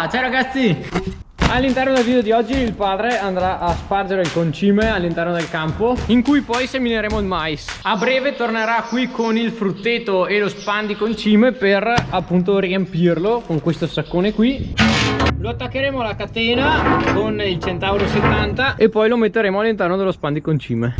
Eccola, ciao ragazzi! All'interno del video di oggi il padre andrà a spargere il concime all'interno del campo, in cui poi semineremo il mais. A breve tornerà qui con il frutteto e lo span di concime per appunto riempirlo con questo saccone qui. Lo attaccheremo alla catena con il Centauro 70 e poi lo metteremo all'interno dello span di concime.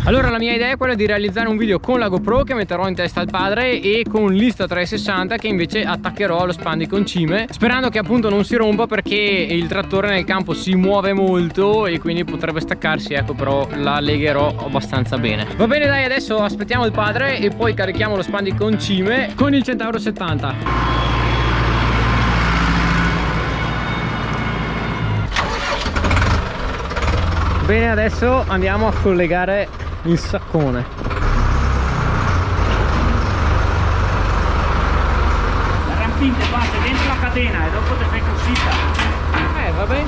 Allora la mia idea è quella di realizzare un video con la GoPro che metterò in testa al padre e con l'Insta360 che invece attaccherò allo span di concime, sperando che appunto non si rompa perché il trattore nel campo si muove molto e quindi potrebbe staccarsi, ecco, però la legherò abbastanza bene. Va bene, dai, adesso aspettiamo il padre e poi carichiamo lo span di concime con il Centauro 70. Bene, adesso andiamo a collegare il saccone. La rampinte basta dentro la catena e dopo te fai cosita. Vabbè.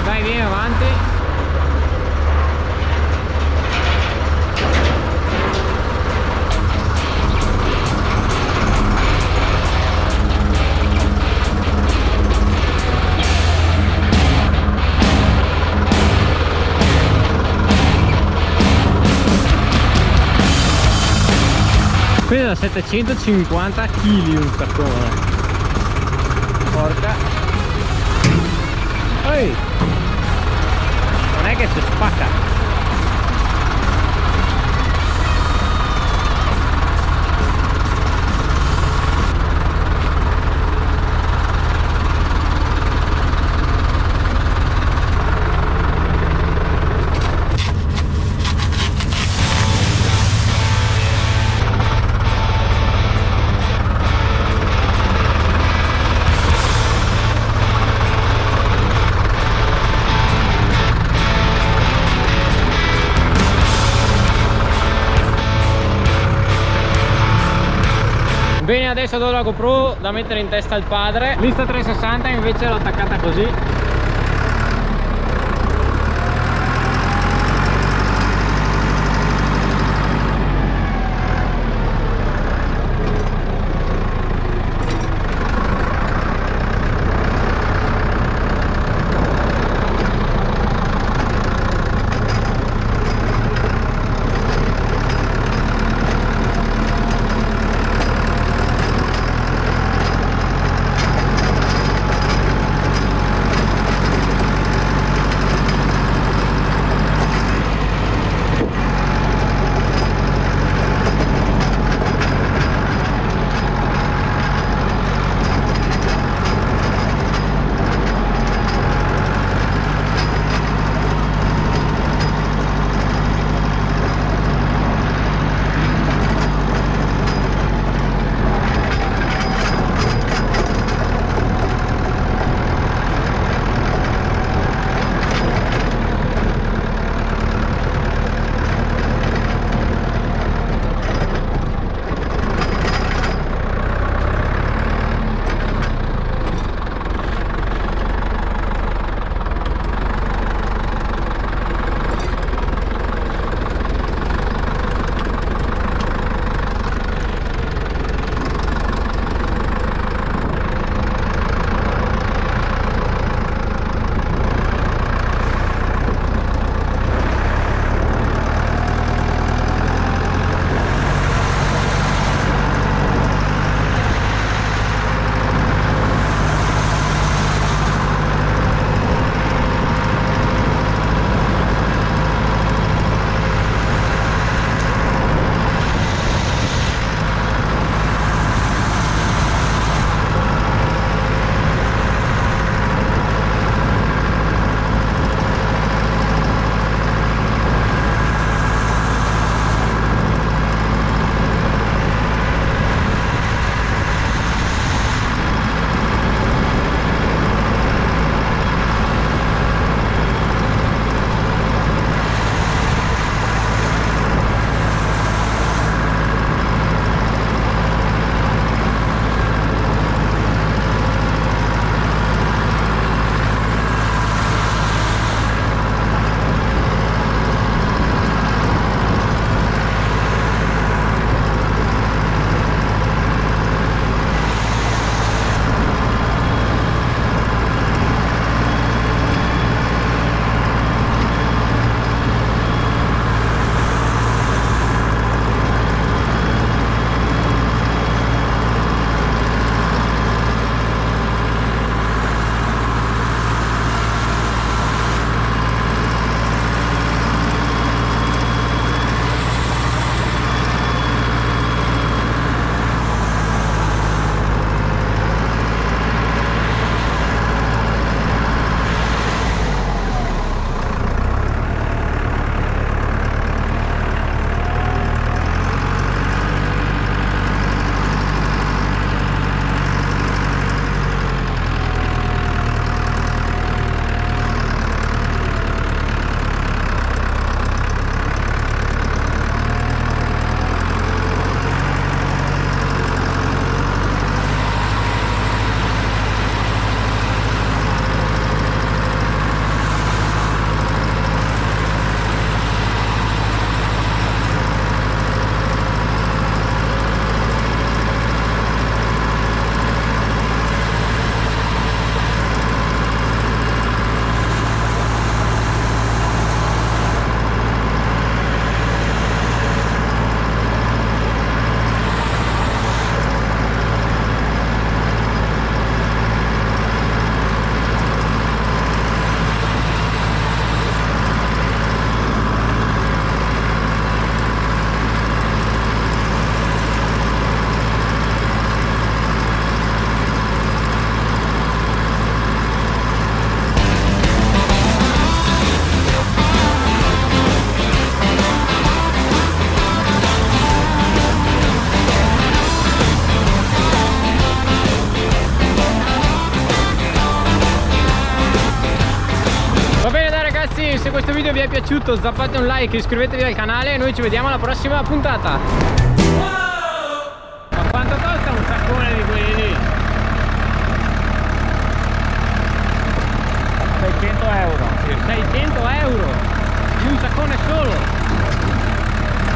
Dai, vieni avanti. Qui da 750 kg un saccone. Porca. Ehi! Non è che si spacca. Bene, adesso do la GoPro da mettere in testa al padre. L'Insta360 invece l'ho attaccata così. se questo video vi è piaciuto zappate un like, iscrivetevi al canale e noi ci vediamo alla prossima puntata.